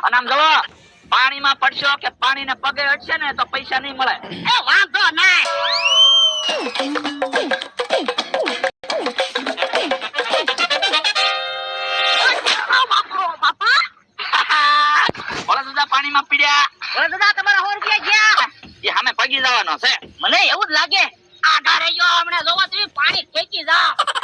અને આમ જુઓ પાણીમાં પડશો કે પાણીને પગે અડશે ને તો પૈસા નહીં મળે. એ વાંધો નહીં. ઓલા દાદા પાણીમાં પીડ્યા. ઓલા દાદા તમારા 100 રૂપિયા ગયા. એ સામે પગી જવાનો છે. મને એવું જ લાગે. આગળ રહેજો, હમણાં જોવો તમે પાણી ખેંચી જાવ.